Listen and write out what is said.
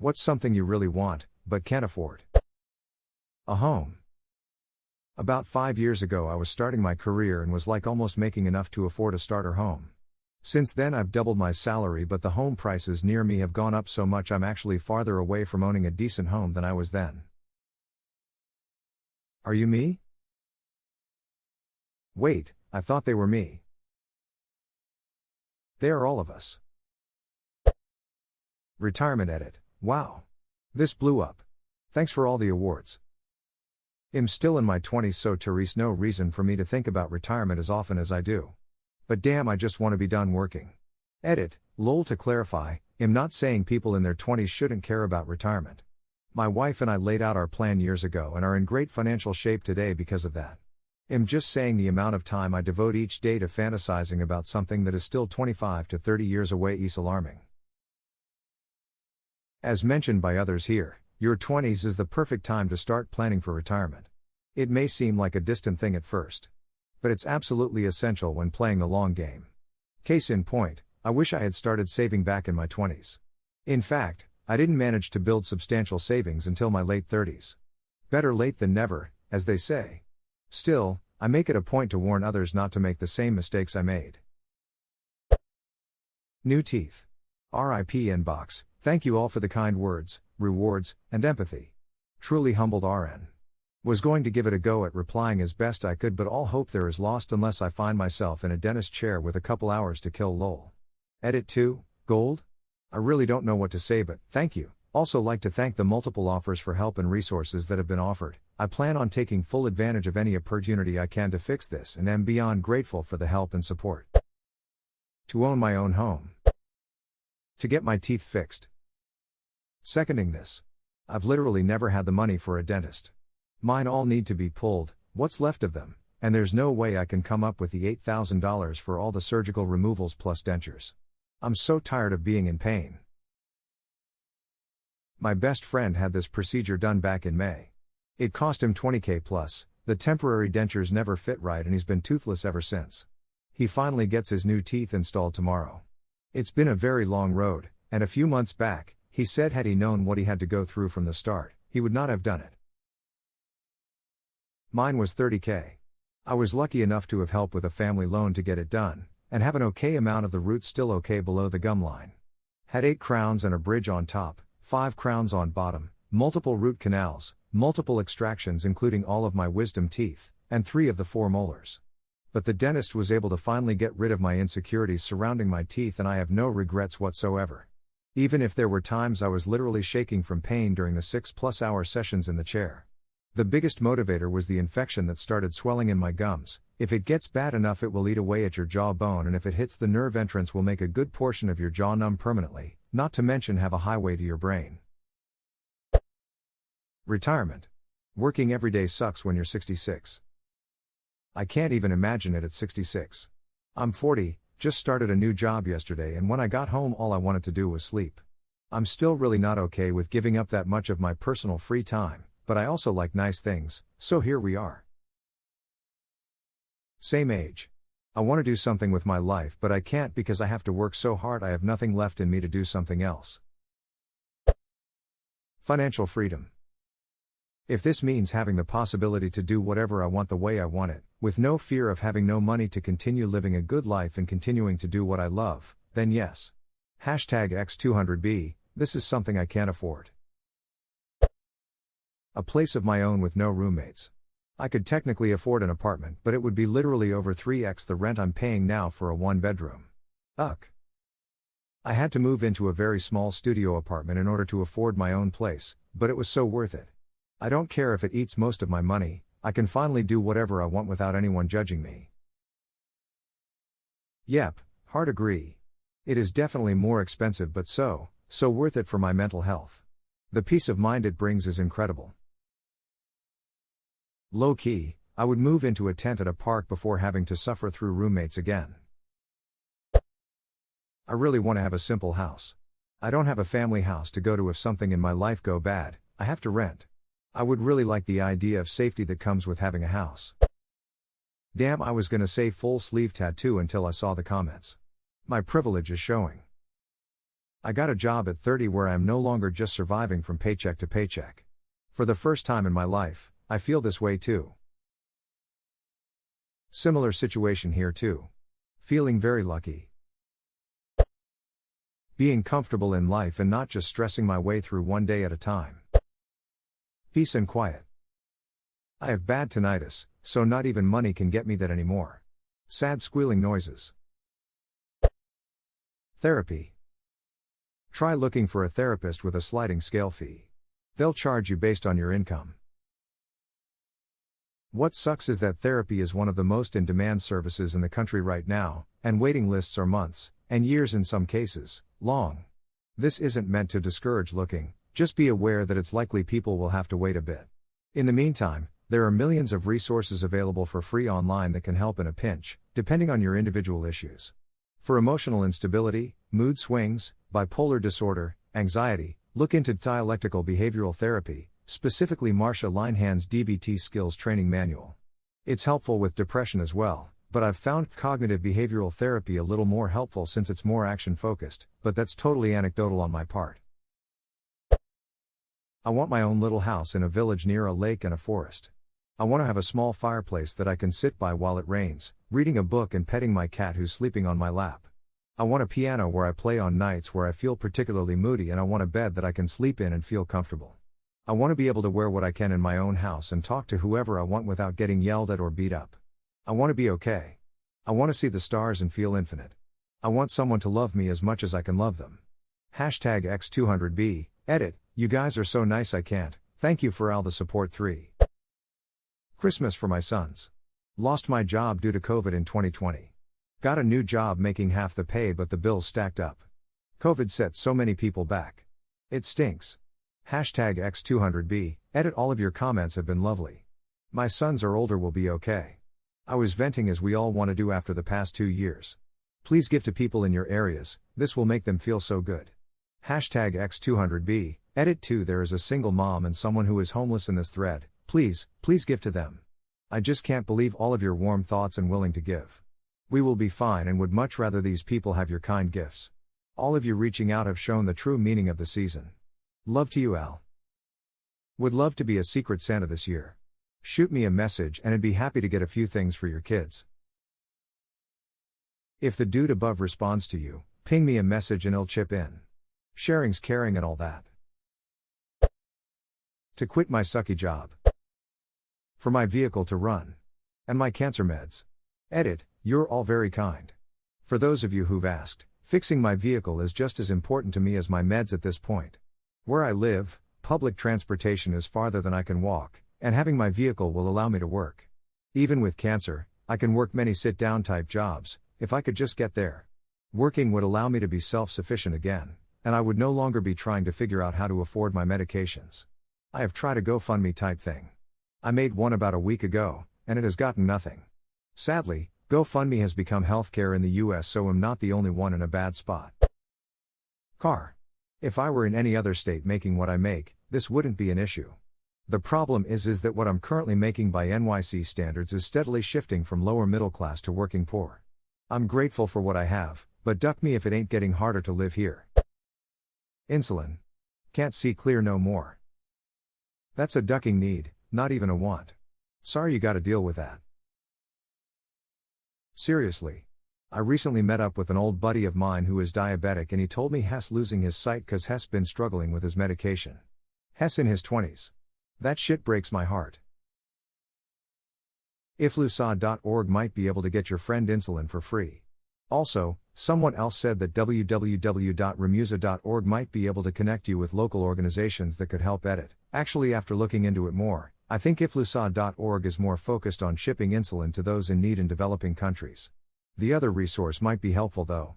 What's something you really want, but can't afford? A home. About 5 years ago I was starting my career and was almost making enough to afford a starter home. Since then I've doubled my salary, but the home prices near me have gone up so much I'm actually farther away from owning a decent home than I was then. Are you me? Wait, I thought they were me. They are all of us. Retirement edit. Wow. This blew up. Thanks for all the awards. I'm still in my 20s, so Therese, no reason for me to think about retirement as often as I do. But damn, I just want to be done working. Edit, lol. To clarify, I'm not saying people in their 20s shouldn't care about retirement. My wife and I laid out our plan years ago and are in great financial shape today because of that. I'm just saying the amount of time I devote each day to fantasizing about something that is still 25 to 30 years away is alarming. As mentioned by others here, your 20s is the perfect time to start planning for retirement. It may seem like a distant thing at first, but it's absolutely essential when playing the long game. Case in point, I wish I had started saving back in my 20s. In fact, I didn't manage to build substantial savings until my late 30s. Better late than never, as they say. Still, I make it a point to warn others not to make the same mistakes I made. New teeth. RIP inbox. Thank you all for the kind words, rewards, and empathy. Truly humbled RN. Was going to give it a go at replying as best I could, but all hope there is lost unless I find myself in a dentist chair with a couple hours to kill lol. Edit 2, Gold? I really don't know what to say, but thank you. Also like to thank the multiple offers for help and resources that have been offered. I plan on taking full advantage of any opportunity I can to fix this and am beyond grateful for the help and support. To own my own home. To get my teeth fixed. Seconding this. I've literally never had the money for a dentist. Mine all need to be pulled, what's left of them, and there's no way I can come up with the $8,000 for all the surgical removals plus dentures. I'm so tired of being in pain. My best friend had this procedure done back in May. It cost him $20,000 plus, the temporary dentures never fit right and he's been toothless ever since. He finally gets his new teeth installed tomorrow. It's been a very long road, and a few months back, he said had he known what he had to go through from the start, he would not have done it. Mine was $30,000. I was lucky enough to have help with a family loan to get it done, and have an okay amount of the roots still okay below the gum line. Had 8 crowns and a bridge on top, 5 crowns on bottom, multiple root canals, multiple extractions including all of my wisdom teeth, and 3 of the 4 molars. But the dentist was able to finally get rid of my insecurities surrounding my teeth and I have no regrets whatsoever. Even if there were times I was literally shaking from pain during the 6+ hour sessions in the chair. The biggest motivator was the infection that started swelling in my gums. If it gets bad enough it will eat away at your jawbone, and if it hits the nerve entrance will make a good portion of your jaw numb permanently, not to mention have a highway to your brain. Retirement. Working every day sucks when you're 66. I can't even imagine it at 66. I'm 40, just started a new job yesterday, and when I got home all I wanted to do was sleep. I'm still really not okay with giving up that much of my personal free time, but I also like nice things, so here we are. Same age. I want to do something with my life, but I can't because I have to work so hard I have nothing left in me to do something else. Financial freedom. If this means having the possibility to do whatever I want the way I want it, with no fear of having no money to continue living a good life and continuing to do what I love, then yes. #X200B, this is something I can't afford. A place of my own with no roommates. I could technically afford an apartment, but it would be literally over 3x the rent I'm paying now for a 1-bedroom. Ugh. I had to move into a very small studio apartment in order to afford my own place, but it was so worth it. I don't care if it eats most of my money, I can finally do whatever I want without anyone judging me. Yep, hard agree. It is definitely more expensive but so worth it for my mental health. The peace of mind it brings is incredible. Low key, I would move into a tent at a park before having to suffer through roommates again. I really want to have a simple house. I don't have a family house to go to if something in my life go bad, I have to rent. I would really like the idea of safety that comes with having a house. Damn, I was gonna say full sleeve tattoo until I saw the comments. My privilege is showing. I got a job at 30 where I am no longer just surviving from paycheck to paycheck. For the first time in my life, I feel this way too. Similar situation here too. Feeling very lucky. Being comfortable in life and not just stressing my way through one day at a time. Peace and quiet. I have bad tinnitus, so not even money can get me that anymore. Sad squealing noises. Therapy. Try looking for a therapist with a sliding scale fee. They'll charge you based on your income. What sucks is that therapy is one of the most in-demand services in the country right now, and waiting lists are months, and years in some cases, long. This isn't meant to discourage looking, just be aware that it's likely people will have to wait a bit. In the meantime, there are millions of resources available for free online that can help in a pinch, depending on your individual issues. For emotional instability, mood swings, bipolar disorder, anxiety, look into dialectical behavioral therapy, specifically Marsha Linehan's DBT Skills Training Manual. It's helpful with depression as well, but I've found cognitive behavioral therapy a little more helpful since it's more action-focused, but that's totally anecdotal on my part. I want my own little house in a village near a lake and a forest. I want to have a small fireplace that I can sit by while it rains, reading a book and petting my cat who's sleeping on my lap. I want a piano where I play on nights where I feel particularly moody, and I want a bed that I can sleep in and feel comfortable. I want to be able to wear what I can in my own house and talk to whoever I want without getting yelled at or beat up. I want to be okay. I want to see the stars and feel infinite. I want someone to love me as much as I can love them. Hashtag X200B, edit, you guys are so nice I can't, thank you for all the support 3. Christmas for my sons. Lost my job due to COVID in 2020. Got a new job making half the pay but the bills stacked up. COVID set so many people back. It stinks. Hashtag X200B, edit, all of your comments have been lovely. My sons are older, will be okay. I was venting as we all want to do after the past 2 years. Please give to people in your areas, this will make them feel so good. Hashtag X200B, edit 2, there is a single mom and someone who is homeless in this thread, please give to them. I just can't believe all of your warm thoughts and willing to give. We will be fine and would much rather these people have your kind gifts. All of you reaching out have shown the true meaning of the season. Love to you, Al. Would love to be a Secret Santa this year. Shoot me a message and I'd be happy to get a few things for your kids. If the dude above responds to you, ping me a message and I'll chip in. Sharing's caring and all that. To quit my sucky job. For my vehicle to run. And my cancer meds. Edit, you're all very kind. For those of you who've asked, fixing my vehicle is just as important to me as my meds at this point. Where I live, public transportation is farther than I can walk, and having my vehicle will allow me to work. Even with cancer, I can work many sit-down type jobs, if I could just get there. Working would allow me to be self-sufficient again, and I would no longer be trying to figure out how to afford my medications. I have tried a GoFundMe type thing. I made one about a week ago, and it has gotten nothing. Sadly, GoFundMe has become healthcare in the US, so I'm not the only one in a bad spot. Car. If I were in any other state making what I make, this wouldn't be an issue. The problem is that what I'm currently making by NYC standards is steadily shifting from lower middle class to working poor. I'm grateful for what I have, but duck me if it ain't getting harder to live here. Insulin. Can't see clear no more. That's a ducking need, not even a want. Sorry you gotta deal with that. Seriously. I recently met up with an old buddy of mine who is diabetic and he told me Hess losing his sight cause Hess been struggling with his medication. Hess in his 20s. That shit breaks my heart. Iflusa.org might be able to get your friend insulin for free. Also, someone else said that www.remusa.org might be able to connect you with local organizations that could help edit. Actually, after looking into it more, I think iflusa.org is more focused on shipping insulin to those in need in developing countries. The other resource might be helpful though.